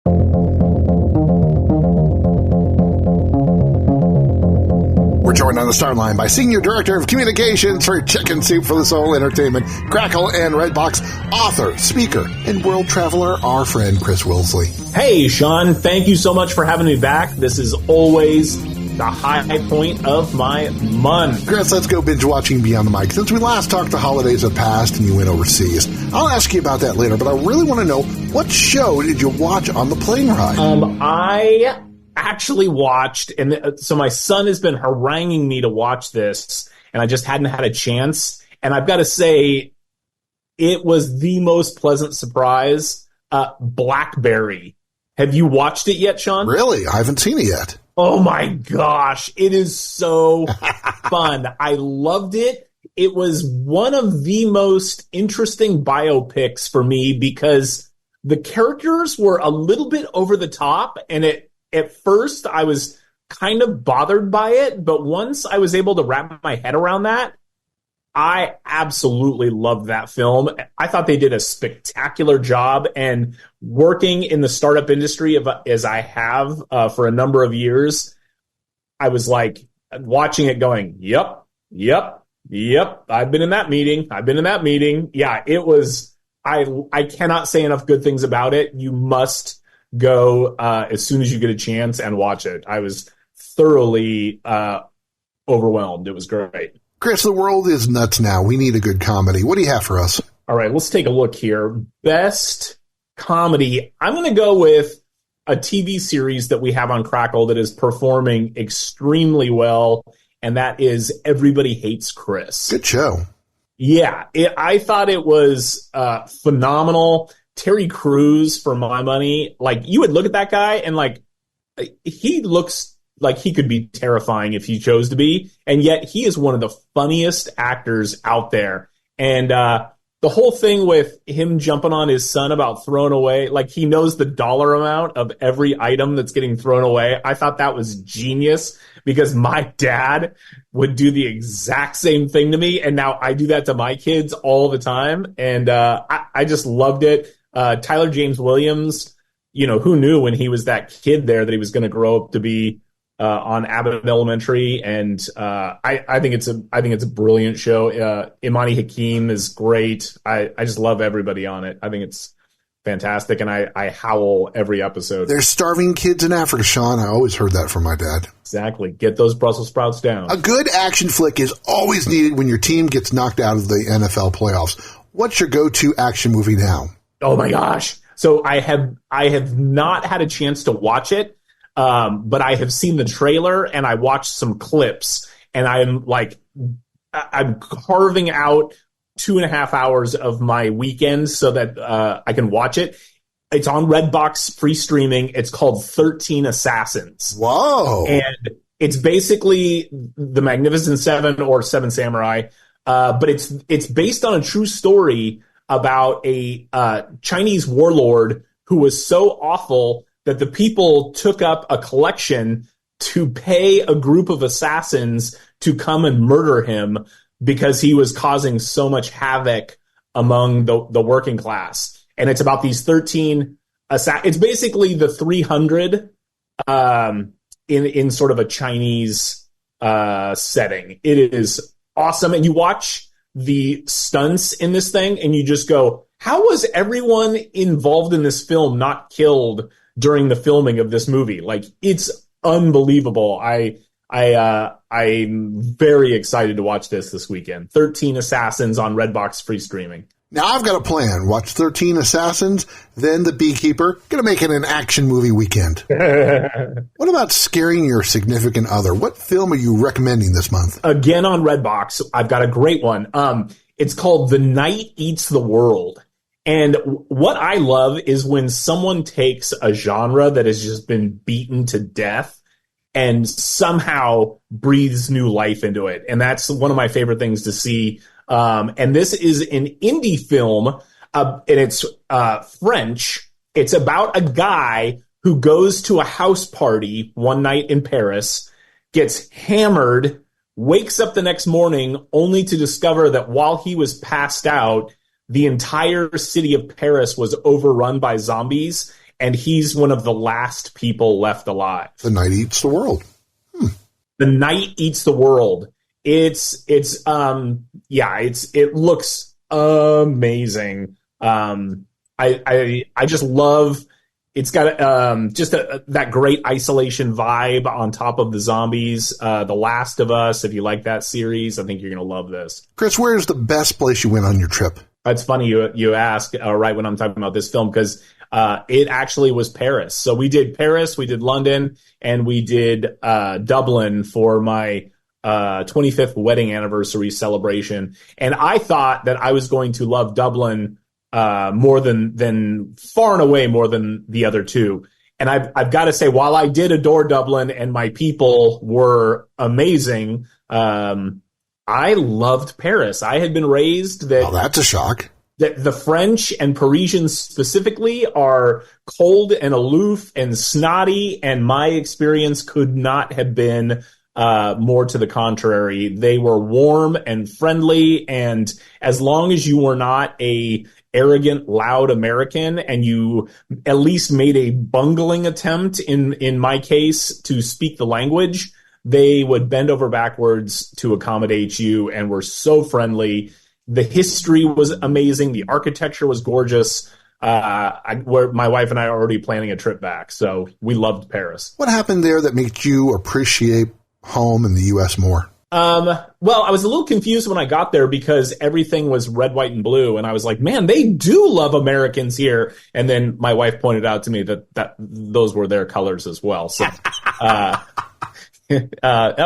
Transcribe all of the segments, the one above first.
We're joined on the Starline by Senior Director of Communications for Chicken Soup for the Soul Entertainment, Crackle and Redbox, author, speaker, and world traveler, our friend Chris Woolsey. Hey, Sean, thank you so much for having me back. This is always the high point of my month. Chris, let's go binge watching Beyond the Mic. Since we last talked, the holidays have passed and you went overseas. I'll ask you about that later, but I really want to know, what show did you watch on the plane ride? I actually watched, and so my son has been haranguing me to watch this, and I just hadn't had a chance. And I've got to say, it was the most pleasant surprise. Blackberry. Have you watched it yet, Sean? Really? I haven't seen it yet. Oh my gosh, it is so fun. I loved it. It was one of the most interesting biopics for me because the characters were a little bit over the top, and at first I was kind of bothered by it, but once I was able to wrap my head around that, I absolutely loved that film. I thought they did a spectacular job, and working in the startup industry as I have for a number of years, I was like watching it going, yep. I've been in that meeting. Yeah, it was, I cannot say enough good things about it. You must go as soon as you get a chance and watch it. I was thoroughly overwhelmed. It was great. Chris, the world is nuts now. We need a good comedy. What do you have for us? All right, let's take a look here. Best comedy. I'm going to go with a TV series that we have on Crackle that is performing extremely well, and that is Everybody Hates Chris. Good show. Yeah, I thought it was phenomenal. Terry Crews, for my money, like, you would look at that guy and like, he looks like he could be terrifying if he chose to be, and yet he is one of the funniest actors out there. And the whole thing with him jumping on his son about throwing away, like, he knows the dollar amount of every item that's getting thrown away. I thought that was genius because my dad would do the exact same thing to me, and now I do that to my kids all the time. And I just loved it. Tyler James Williams, who knew when he was that kid there that he was going to grow up to be on Abbott Elementary, and I think it's a brilliant show. Imani Hakim is great. I just love everybody on it. I think it's fantastic, and I howl every episode. There's starving kids in Africa, Sean. I always heard that from my dad. Exactly. Get those Brussels sprouts down. A good action flick is always needed when your team gets knocked out of the NFL playoffs. What's your go-to action movie now? Oh my gosh! So I have not had a chance to watch it. But I have seen the trailer and I watched some clips, and I'm carving out 2.5 hours of my weekend so that I can watch it. It's on Redbox free streaming. It's called 13 Assassins. Whoa. And it's basically the Magnificent Seven or Seven Samurai. But it's based on a true story about a Chinese warlord who was so awful that the people took up a collection to pay a group of assassins to come and murder him because he was causing so much havoc among the working class. And it's about these 13 it's basically the 300 in sort of a Chinese setting. It is awesome. And you watch the stunts in this thing and you just go, how was everyone involved in this film not killed during the filming of this movie? Like, it's unbelievable. I'm very excited to watch this weekend. 13 Assassins on Redbox free streaming. Now I've got a plan. Watch 13 Assassins, then The Beekeeper. Gonna make it an action movie weekend. What about scaring your significant other? What film are you recommending this month? Again on Redbox, I've got a great one. It's called The Night Eats the World. And what I love is when someone takes a genre that has just been beaten to death and somehow breathes new life into it. And that's one of my favorite things to see. And this is an indie film, and it's French. It's about a guy who goes to a house party one night in Paris, gets hammered, wakes up the next morning only to discover that while he was passed out, the entire city of Paris was overrun by zombies, and he's one of the last people left alive. The Night Eats the World. The Night Eats the World. It looks amazing. I just love. It's got that great isolation vibe on top of the zombies. The Last of Us. If you like that series, I think you're gonna love this. Chris, where's the best place you went on your trip? It's funny you ask right when I'm talking about this film, because it actually was Paris. So we did Paris, we did London, and we did Dublin for my 25th wedding anniversary celebration. And I thought that I was going to love Dublin more than far and away more than the other two. And I've got to say, while I did adore Dublin and my people were amazing, I loved Paris. I had been raised that... Oh, that's a shock. That the French and Parisians specifically are cold and aloof and snotty, and my experience could not have been more to the contrary. They were warm and friendly, and as long as you were not a arrogant, loud American, and you at least made a bungling attempt, in my case, to speak the language, they would bend over backwards to accommodate you and were so friendly. The history was amazing. The architecture was gorgeous. Where my wife and I are already planning a trip back, so we loved Paris. What happened there that made you appreciate home in the U.S. more? Well, I was a little confused when I got there because everything was red, white, and blue, and I was like, man, they do love Americans here. And then my wife pointed out to me that those were their colors as well. So that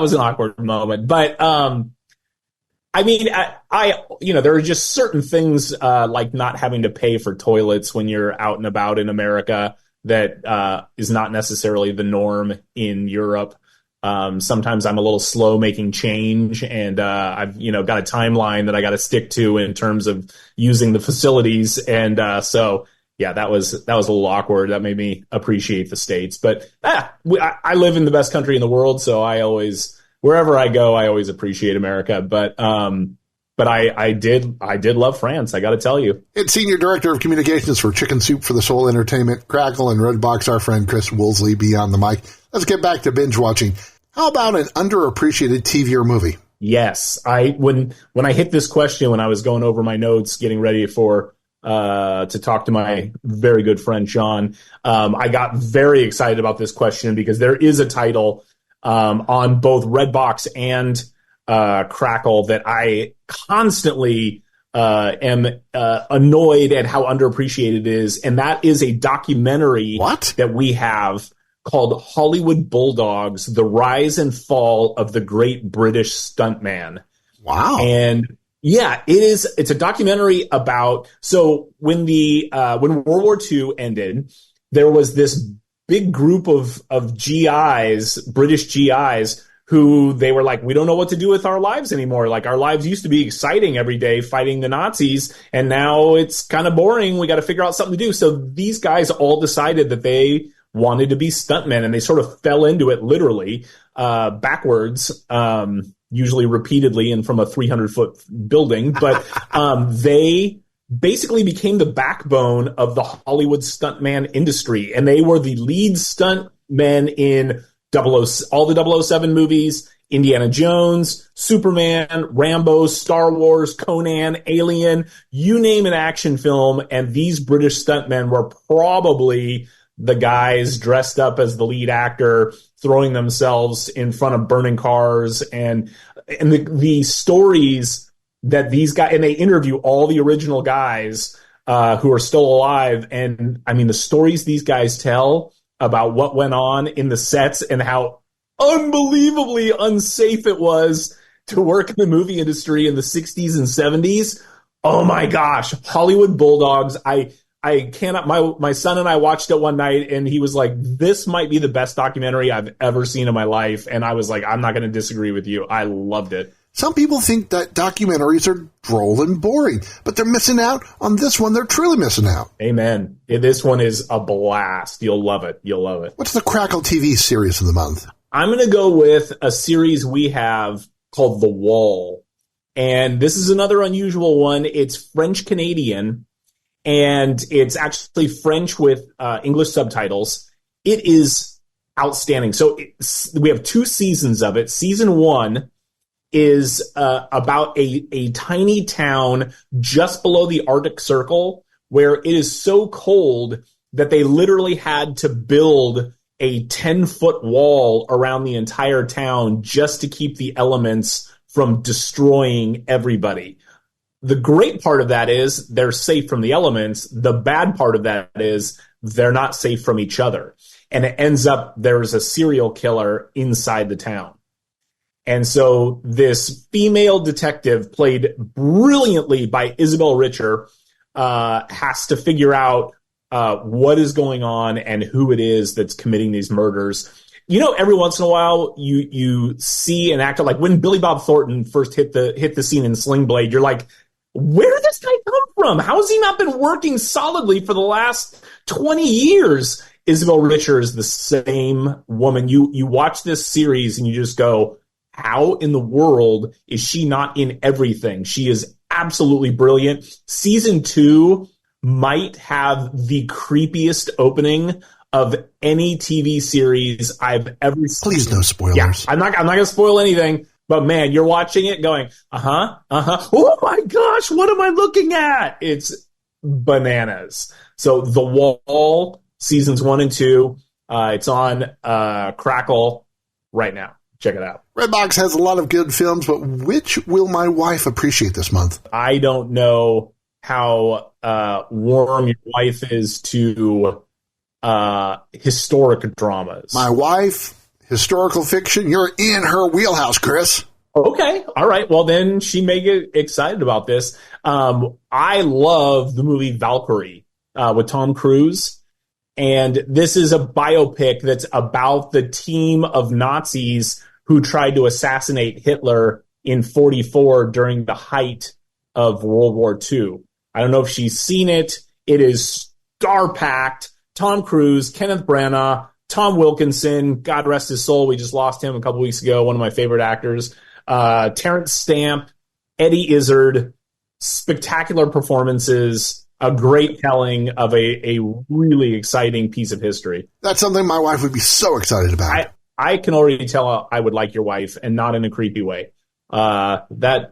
was an awkward moment. But I mean, I there are just certain things like not having to pay for toilets when you're out and about in America that is not necessarily the norm in Europe. Sometimes I'm a little slow making change, and I've got a timeline that I got to stick to in terms of using the facilities, and so yeah, that was a little awkward. That made me appreciate the States, but I live in the best country in the world, so wherever I go, I always appreciate America. But I did love France, I got to tell you. It's Senior Director of Communications for Chicken Soup for the Soul Entertainment, Crackle and Redbox, our friend Chris Woolsey, beyond the mic. Let's get back to binge watching. How about an underappreciated TV or movie? Yes, when I hit this question, when I was going over my notes, getting ready for to talk to my very good friend Sean, I got very excited about this question because there is a title on both Redbox and Crackle that I constantly am annoyed at how underappreciated it is, and that is a documentary that we have called Hollywood Bulldogs: The Rise and Fall of the Great British Stuntman. Wow. And yeah, it's a documentary about, so when when World War II ended, there was this big group of GIs, British GIs, who they were like, we don't know what to do with our lives anymore. Like, our lives used to be exciting every day fighting the Nazis, and now it's kind of boring. We got to figure out something to do. So these guys all decided that they wanted to be stuntmen, and they sort of fell into it literally backwards, usually repeatedly and from a 300-foot building. But they basically became the backbone of the Hollywood stuntman industry, and they were the lead stuntmen in all the 007 movies, Indiana Jones, Superman, Rambo, Star Wars, Conan, Alien, you name an action film, and these British stuntmen were probably the guys dressed up as the lead actor, throwing themselves in front of burning cars, and the stories that these guys, and they interview all the original guys who are still alive, and I mean the stories these guys tell about what went on in the sets and how unbelievably unsafe it was to work in the movie industry in the 60s and 70s. Oh my gosh, Hollywood Bulldogs. I cannot, my son and I watched it one night, and he was like, this might be the best documentary I've ever seen in my life. And I was like, I'm not going to disagree with you. I loved it. Some people think that documentaries are droll and boring, but they're missing out on this one. They're truly missing out. Amen. This one is a blast. You'll love it. You'll love it. What's the Crackle TV series of the month? I'm going to go with a series we have called The Wall. And this is another unusual one. It's French-Canadian. and it's actually French with English subtitles. It is outstanding. So we have 2 seasons of it. Season 1 is about a tiny town just below the Arctic Circle where it is so cold that they literally had to build a 10-foot wall around the entire town just to keep the elements from destroying everybody. The great part of that is they're safe from the elements. The bad part of that is they're not safe from each other. And it ends up there's a serial killer inside the town. And so this female detective, played brilliantly by Isabel Richer, has to figure out what is going on and who it is that's committing these murders. You know, every once in a while, you see an actor, like when Billy Bob Thornton first hit the scene in Sling Blade, you're like, where did this guy come from? How has he not been working solidly for the last 20 years? Isabel Richer is the same woman. You watch this series and you just go, how in the world is she not in everything? She is absolutely brilliant. Season 2 might have the creepiest opening of any TV series I've ever seen. Please, no spoilers. Yeah, I'm not going to spoil anything, but man, you're watching it going, oh my gosh, what am I looking at? It's bananas. So The Wall, seasons 1 and 2, it's on Crackle right now. Check it out. Redbox has a lot of good films, but which will my wife appreciate this month? I don't know how warm your wife is to historic dramas. My wife, historical fiction, you're in her wheelhouse, Chris. Okay. All right. Well, then she may get excited about this. I love the movie Valkyrie with Tom Cruise. And this is a biopic that's about the team of Nazis who tried to assassinate Hitler in 1944 during the height of World War II. I don't know if she's seen it. It is star-packed. Tom Cruise, Kenneth Branagh, Tom Wilkinson, God rest his soul. We just lost him a couple weeks ago, one of my favorite actors. Terrence Stamp, Eddie Izzard, spectacular performances, a great telling of a really exciting piece of history. That's something my wife would be so excited about. I can already tell I would like your wife, and not in a creepy way. That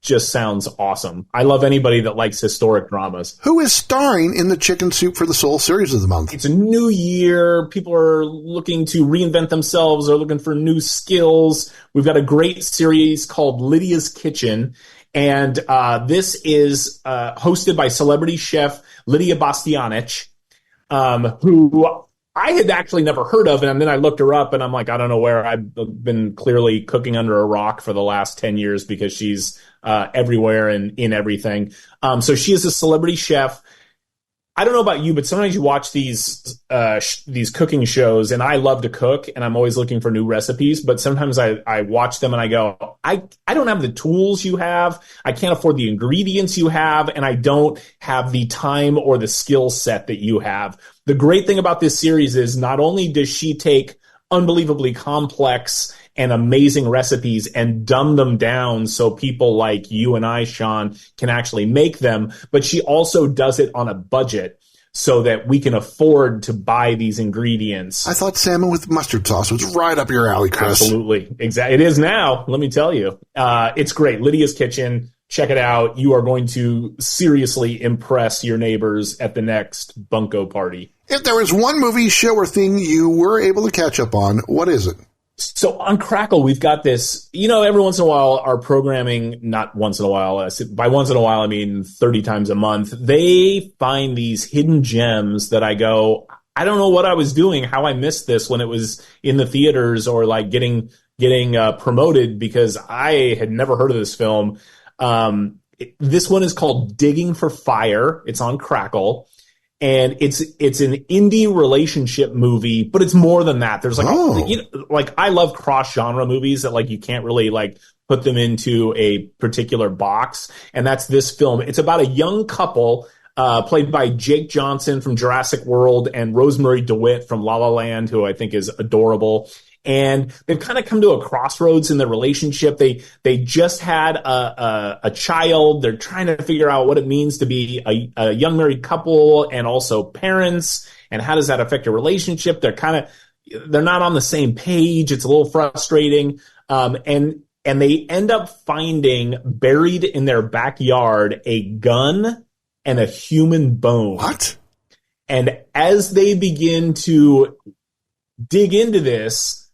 just sounds awesome. I love anybody that likes historic dramas. Who is starring in the Chicken Soup for the Soul series of the month? It's a new year. People are looking to reinvent themselves. They're looking for new skills. We've got a great series called Lydia's Kitchen. And this is hosted by celebrity chef Lydia Bastianich, who I had actually never heard of. And then I looked her up and I'm like, I don't know where. I've been clearly cooking under a rock for the last 10 years because she's everywhere and in everything. So she is a celebrity chef. I don't know about you, but sometimes you watch these cooking shows, and I love to cook, and I'm always looking for new recipes. But sometimes I watch them and I go, I don't have the tools you have. I can't afford the ingredients you have, and I don't have the time or the skill set that you have. The great thing about this series is not only does she take unbelievably complex and amazing recipes and dumb them down so people like you and I, Sean, can actually make them, but she also does it on a budget so that we can afford to buy these ingredients. I thought salmon with mustard sauce was right up your alley, Chris. Absolutely. Exactly. It is now, let me tell you. It's great. Lydia's Kitchen. Check it out. You are going to seriously impress your neighbors at the next bunko party. If there is one movie, show, or thing you were able to catch up on, what is it? So on Crackle, we've got this, every once in a while, our programming, not once in a while, by once in a while, I mean 30 times a month, they find these hidden gems that I go, I don't know what I was doing, how I missed this when it was in the theaters or like getting promoted, because I had never heard of this film. This one is called Digging for Fire. It's on Crackle. And it's an indie relationship movie, but it's more than that. There's like, I love cross genre movies that like you can't really like put them into a particular box. And that's this film. It's about a young couple, played by Jake Johnson from Jurassic World and Rosemary DeWitt from La La Land, who I think is adorable. and they've kind of come to a crossroads in their relationship. They just had a child. They're trying to figure out what it means to be a young married couple and also parents, and how does that affect a relationship. They're not on the same page. It's a little frustrating. And they end up finding buried in their backyard a gun and a human bone. What? And as they begin to dig into this,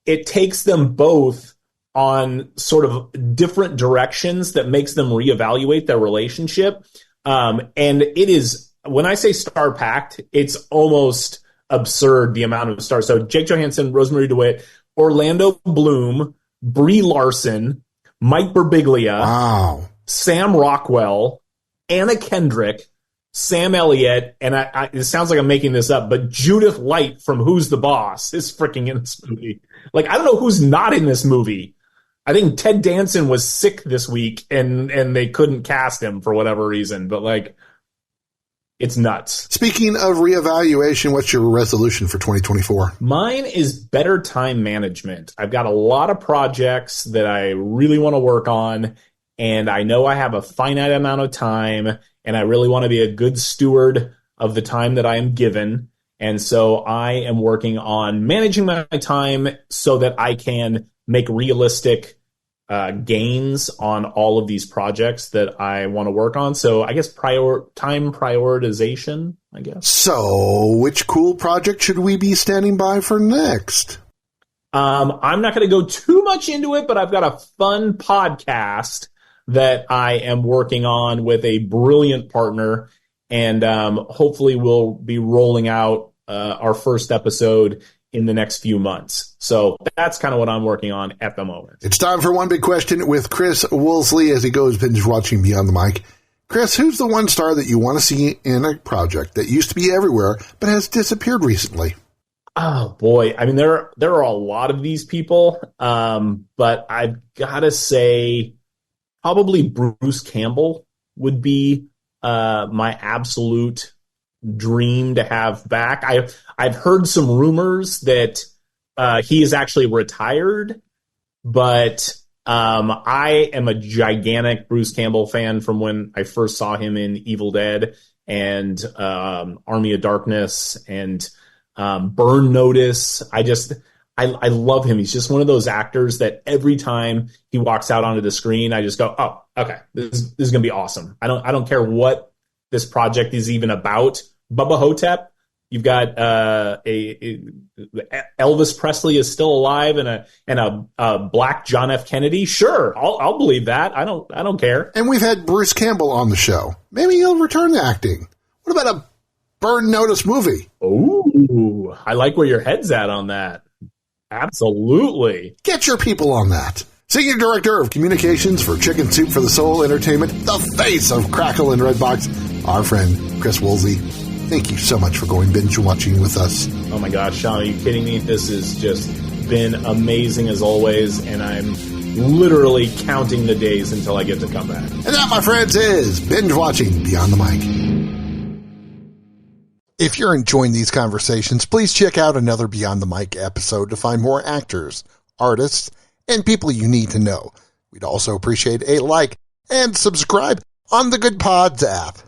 it takes them both on sort of different directions that makes them reevaluate their relationship. And it is, when I say star-packed, it's almost absurd the amount of stars. So Jake Johansson, Rosemary DeWitt, Orlando Bloom, Brie Larson, Mike Birbiglia, wow, Sam Rockwell, Anna Kendrick, Sam Elliott, and it sounds like I'm making this up, but Judith Light from Who's the Boss is freaking in this movie. Like, I don't know who's not in this movie. I think Ted Danson was sick this week, and they couldn't cast him for whatever reason, but like, it's nuts. Speaking of reevaluation, what's your resolution for 2024? Mine is better time management. I've got a lot of projects that I really want to work on, and I know I have a finite amount of time, and I really want to be a good steward of the time that I am given. And so I am working on managing my time so that I can make realistic gains on all of these projects that I want to work on. So I guess time prioritization, I guess. So which cool project should we be standing by for next? I'm not going to go too much into it, but I've got a fun podcast that I am working on with a brilliant partner, and hopefully we'll be rolling out our first episode in the next few months. So that's kind of what I'm working on at the moment. It's time for One Big Question with Chris Woolsey as he goes binge watching Beyond the Mic. Chris, who's the one star that you want to see in a project that used to be everywhere but has disappeared recently? Oh boy. I mean, there are a lot of these people, but I've got to say probably Bruce Campbell would be my absolute dream to have back. I've heard some rumors that he is actually retired, but I am a gigantic Bruce Campbell fan from when I first saw him in Evil Dead and Army of Darkness and Burn Notice. I love him. He's just one of those actors that every time he walks out onto the screen, I just go, oh, okay, this is going to be awesome. I don't care what this project is even about. Bubba Hotep, you've got Elvis Presley is still alive and a black John F. Kennedy. Sure, I'll believe that. I don't care. And we've had Bruce Campbell on the show. Maybe he'll return to acting. What about a Burn Notice movie? Ooh, I like where your head's at on that. Absolutely. Get your people on that. Senior Director of Communications for Chicken Soup for the Soul Entertainment, the face of Crackle and Redbox, our friend Chris Woolsey. Thank you so much for going binge watching with us. Oh my gosh, Sean, are you kidding me? This has just been amazing as always, and I'm literally counting the days until I get to come back. And that, my friends, is binge watching Beyond the Mic. If you're enjoying these conversations, please check out another Beyond the Mic episode to find more actors, artists, and people you need to know. We'd also appreciate a like and subscribe on the Good Pods app.